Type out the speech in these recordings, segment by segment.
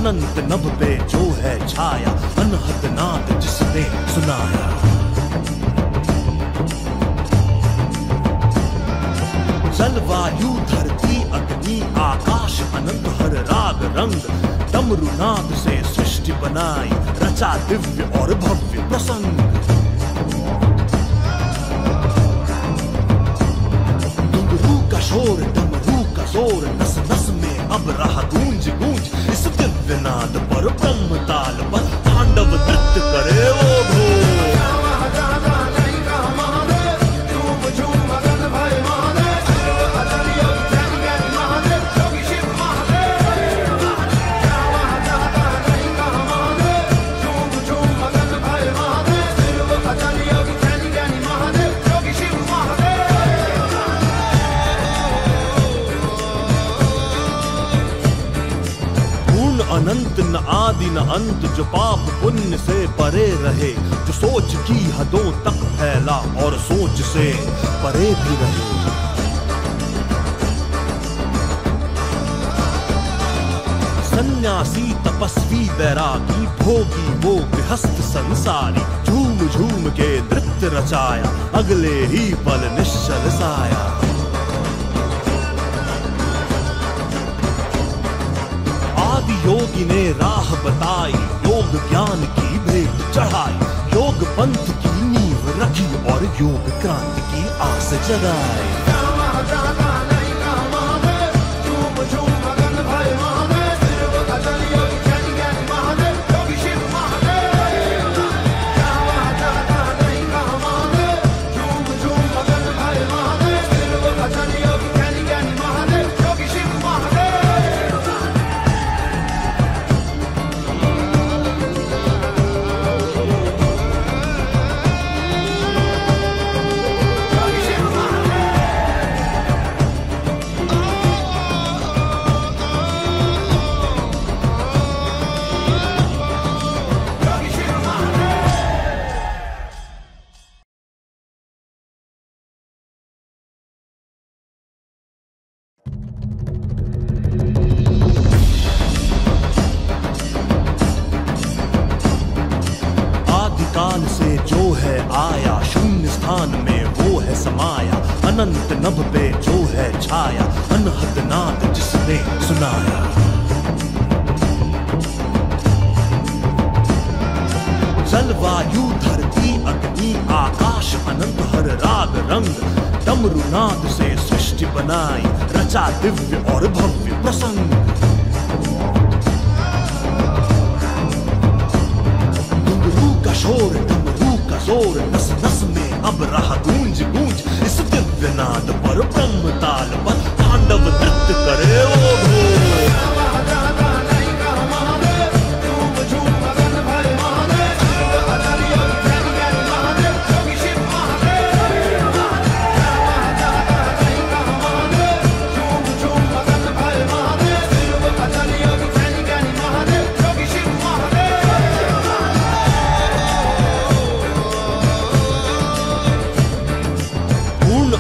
अनंत नभ पे जो है छाया, अनहद नाद जिसने सुनाया। जल वायु धरती अग्नि आकाश अनंत हर राग रंग, डमरू नाद से सृष्टि बनाई, रचा दिव्य और भव्य प्रसंग। डमरू का शोर, डमरू का जोर, नस नस में अब रहा गूंज गूंज, इस दिव्य नाद पर ब्रह्म ताल पर तांडव नृत्य करे वो भोर। अनंत न आदि न अंत, जो पाप पुण्य से परे रहे, जो सोच की हदों तक फैला और सोच से परे भी रहे। सन्यासी तपस्वी वैरागी भोगी वो गृहस्थ संसारी, झूम झूम के नृत्य रचाया, अगले ही पल निश्चल साया। योगी ने राह बताई, योग ज्ञान की भेंट चढ़ाई, योग पंथ की नींव रखी और योग क्रांति की आस जगाई। काल से जो है आया, शून्य स्थान में वो है समाया, अनंत नभ पे जो है छाया, अनहद नाद जिसने सुनाया। जल वायु धरती अग्नि आकाश अनंत हर राग रंग, डमरू नाद से सृष्टि बनाई, रचा दिव्य और भव्य प्रसंग। शोर, डमरू का जोर, नस नस में अब रहा गूंज गूंज, इस दिव्य नाद पर ब्रह्म ताल पर तांडव नृत्य करे वो भोर।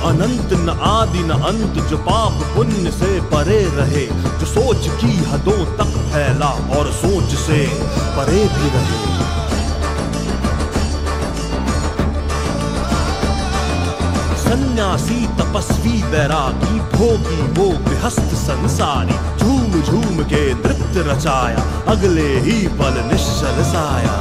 अनंत न आदि न अंत, जो पाप पुण्य से परे रहे, जो सोच की हदों तक फैला और सोच से परे भी रहे। सन्यासी तपस्वी वैरागी भोगी वो गृहस्थ संसारी, झूम झूम के नृत्य रचाया, अगले ही पल निश्चल साया।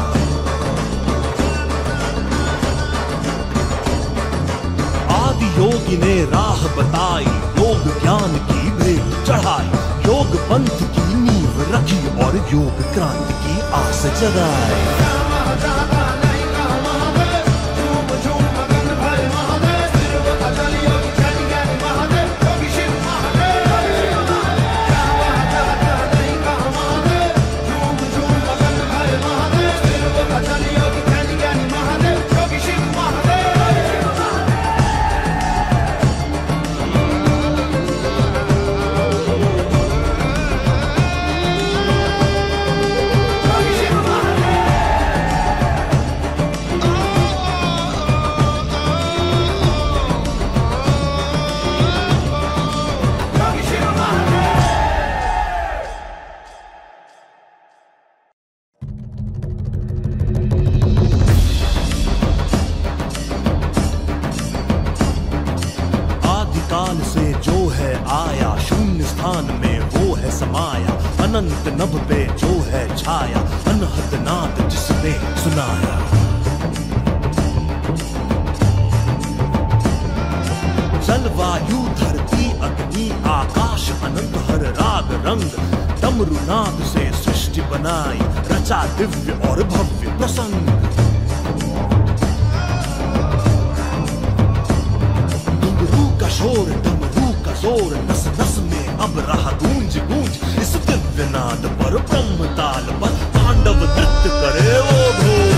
योगी ने राह बताई, योग ज्ञान की भेंट चढ़ाई, योग पंथ की नींव रखी और योग क्रांति की आस जगाई। अनंत नभ पे जो है छाया, अनहद नाद जिसने सुनाया। जल वायु धरती अग्नि आकाश अनंत हर राग रंग, डमरू नाद से सृष्टि बनाई, रचा दिव्य और भव्य प्रसंग। घुंघरू का शोर डमरू का जोर, नस नस में अब रहा गूंज गूंज, इस दिव्य नाद पर ब्रह्म ताल पर तांडव नृत्य करे वो घोर।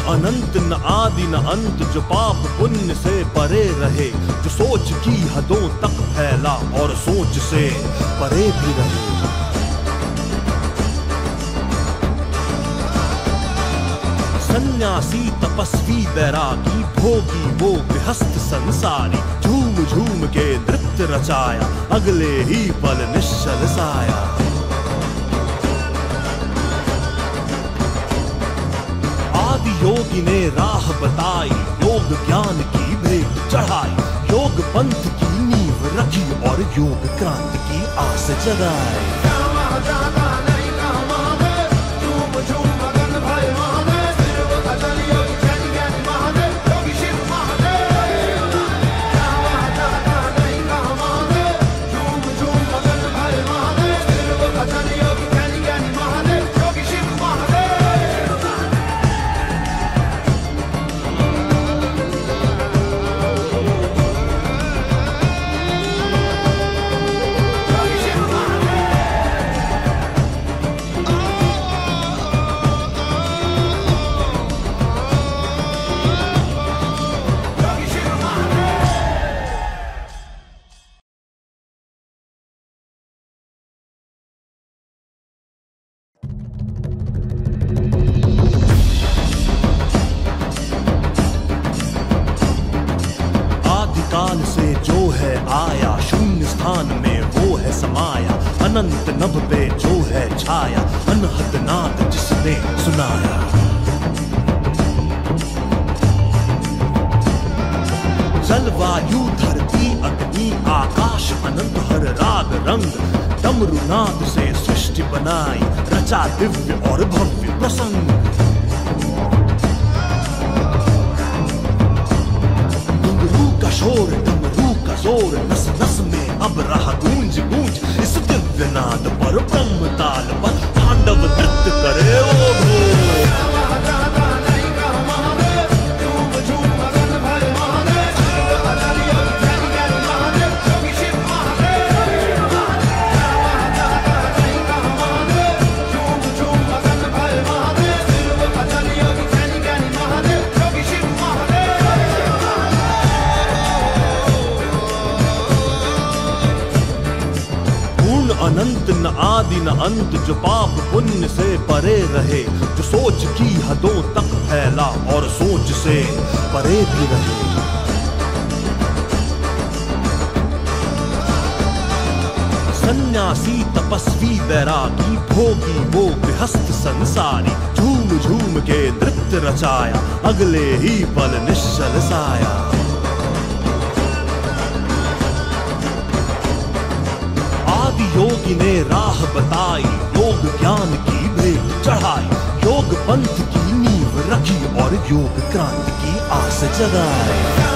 अनंत न आदि न अंत, जो पाप पुण्य से परे रहे, जो सोच की हदों तक फैला और सोच से परे भी रहे। सन्यासी तपस्वी बैरागी भोगी वो गृहस्थ संसारी, झूम झूम के नृत्य रचाया, अगले ही पल निश्चल साया। योगी ने राह बताई, योग ज्ञान की भेंट चढ़ाई, योग पंथ की नींव रखी और योग क्रांति की आस जगाई। काल से जो है आया, शून्य स्थान में वो है समाया, अनंत नभ पे जो है छाया, अनहद नाद जिसने सुनाया। जल वायु धरती अग्नि आकाश अनंत हर राग रंग, डमरू नाद से सृष्टि बनाई, रचा दिव्य और भव्य प्रसंग। शोर डमरू का जोर, नस नस में अब रहा गूंज गूंज, इस दिव्य नाद पर ब्रह्म ताल पर तांडव नृत्य करे वो घोर। अनंत न आदि न अंत, जो पाप पुण्य से परे रहे, जो सोच की हदों तक फैला और सोच से परे भी रहे। सन्यासी तपस्वी बैरागी भोगी वो गृहस्थ संसारी, झूम झूम के नृत्य रचाया, अगले ही पल निश्चल साया। योगी ने राह बताई, योग ज्ञान की भेंट चढ़ाई, योग पंथ की नींव रखी और योग क्रांति की आस जगाई।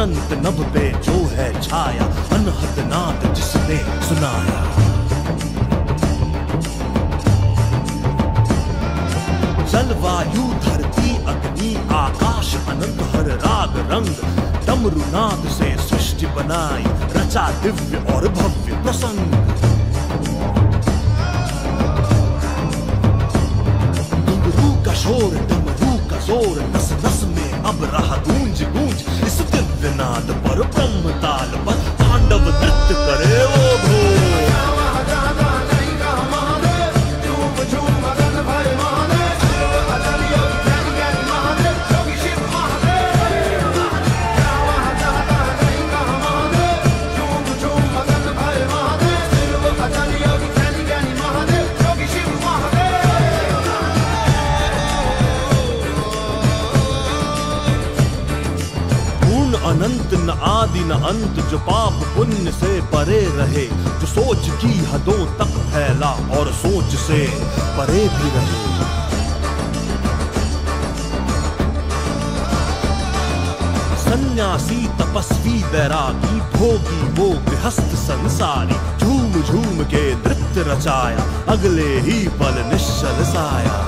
अनंत नभ पे जो है छाया, अनहद नाद जिसने सुनाया। जल वायु धरती अग्नि आकाश अनंत हर राग रंग, डमरू नाद से सृष्टि बनाई, रचा दिव्य और भव्य प्रसंग। घुंघरू का शोर डमरू का जोर, नस नस में अब रहा गूंज गूंज, इस दिव्य नाद पर ब्रह्म ताल पर तांडव नृत्य करे वो घोर। अनंत न आदि न अंत, जो पाप पुण्य से परे रहे, जो सोच की हदों तक फैला और सोच से परे भी रहे। सन्यासी तपस्वी बैरागी भोगी वो गृहस्थ संसारी, झूम झूम के नृत्य रचाया, अगले ही पल निश्चल साया।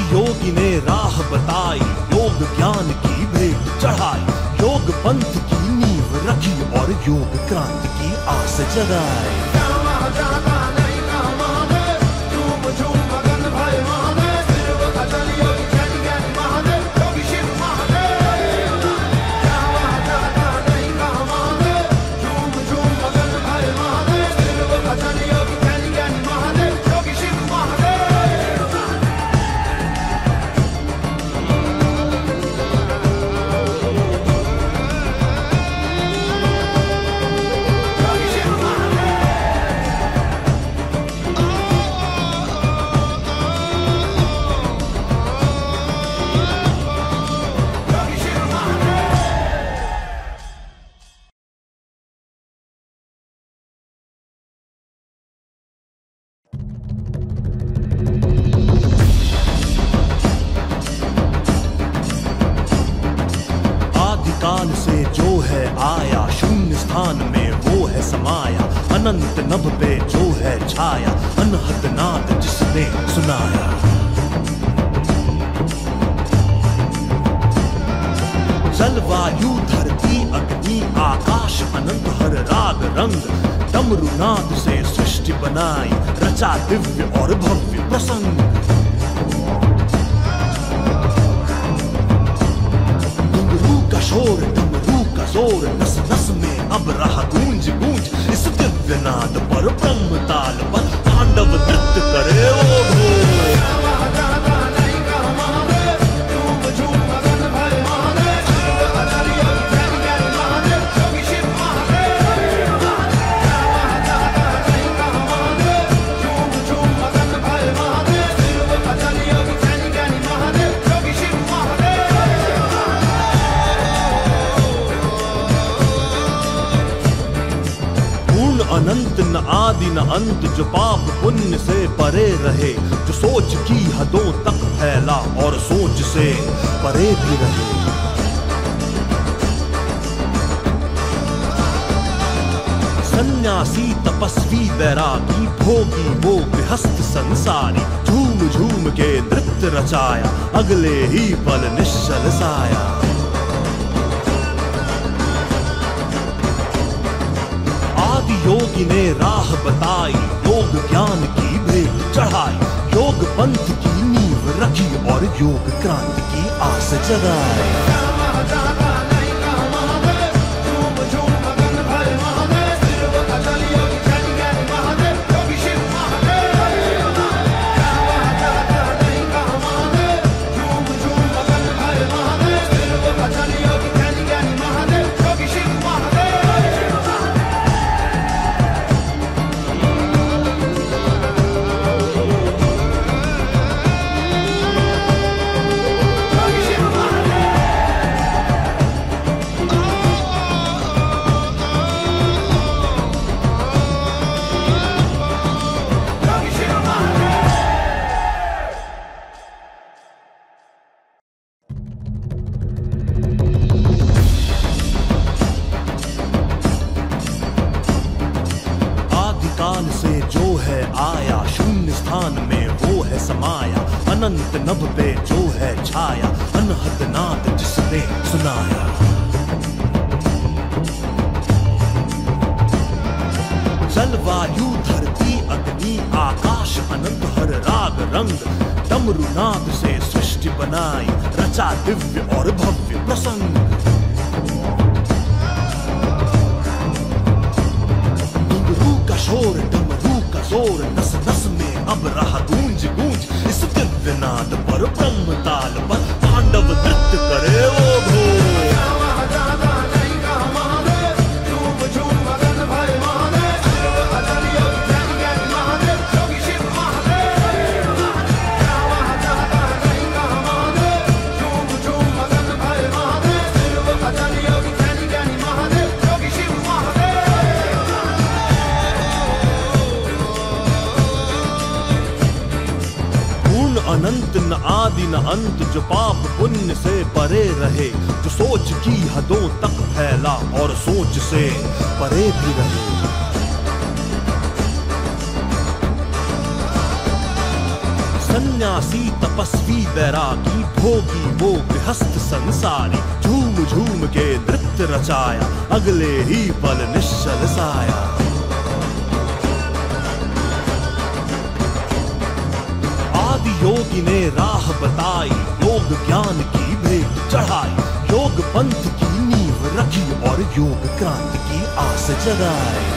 योगी ने राह बताई, योग ज्ञान की भेंट चढ़ाई, योग पंथ की नींव रखी और योग क्रांति की आस जगाई। काल से जो है आया, शून्य स्थान में वो है समाया, अनंत नभ पे जो है छाया, अनहद नाद जिसने सुनाया। जल वायु धरती अग्नि आकाश अनंत हर राग रंग, डमरू नाद से सृष्टि बनाई, रचा दिव्य और भव्य प्रसंग। शोर डमरू का जोर, नस नस में अब रहा गूंज गूंज, इस दिव्य नाद पर ब्रह्म ताल पर तांडव नृत्य करे वो घोर। अनंत न आदि न अंत, जो पाप पुण्य से परे रहे, जो सोच की हदों तक फैला और सोच से परे भी रहे। सन्यासी तपस्वी बैरागी भोगी वो गृहस्थ संसारी, झूम झूम के नृत्य रचाया, अगले ही पल निश्चल साया। योगी ने राह बताई, योग ज्ञान की भेंट चढ़ाई, योग पंथ की नींव रखी और योग क्रांति की आस जगाई। से जो है आया, शून्य स्थान में वो है समाया, अनंत नभ पे जो है छाया, अनहद नाद जिसने सुनाया। जल वायु धरती अग्नि आकाश अनंत हर राग रंग, डमरुनाद से सृष्टि बनाई, रचा दिव्य और भव्य प्रसंग। शोर डमरू का जोर, नस नस में अब रहा गूंज गूंज, इस दिव्य नाद पर ब्रह्म ताल पर पांडव नृत्य करे वो घोर। अनंत न आदि न अंत, जो पाप पुण्य से परे रहे, जो सोच की हदों तक फैला और सोच से परे भी रहे। सन्यासी तपस्वी वैरागी भोगी वो गृहस्थ संसारी, झूम झूम के नृत्य रचाया, अगले ही पल निश्चल साया। योगी ने राह बताई, योग ज्ञान की भेंट चढ़ाई, योग पंथ की नींव रखी और योग क्रांति की आस जगाई।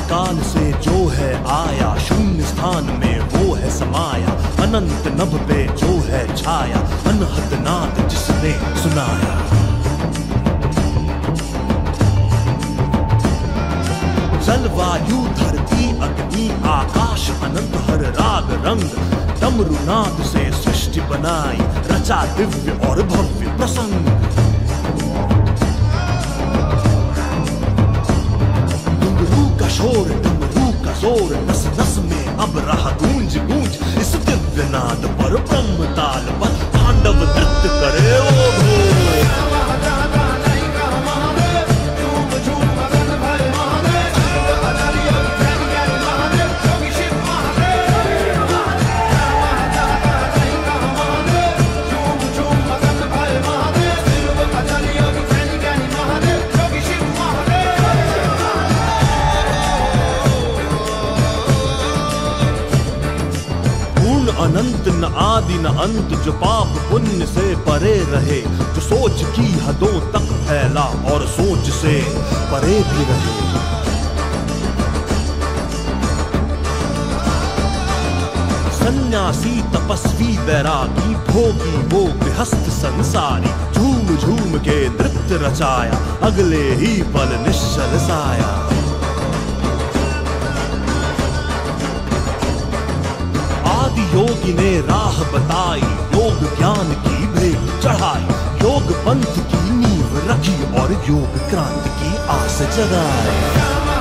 काल से जो है आया, शून्य स्थान में वो है समाया, अनंत नभ पे जो है छाया, अनहद नाद जिसने सुनाया। जल वायु धरती अग्नि आकाश अनंत हर राग रंग, डमरुनाद से सृष्टि बनाई, रचा दिव्य और भव्य प्रसंग। शोर डमरू का जोर, नस नस में अब रहा गूंज गूंज, इस दिव्य नाद पर ब्रह्म ताल पर पांडव नृत्य करे वो घोर। अनंत न आदि न अंत, जो पाप पुण्य से परे रहे, जो सोच की हदों तक फैला और सोच से परे भी रहे। सन्यासी तपस्वी वैरागी भोगी वो गृहस्थ संसारी, झूम झूम के नृत्य रचाया, अगले ही पल निश्चल साया। योगी ने राह बताई, योग ज्ञान की भेंट चढ़ाई, योग पंथ की नींव रखी और योग क्रांति की आस जगाई।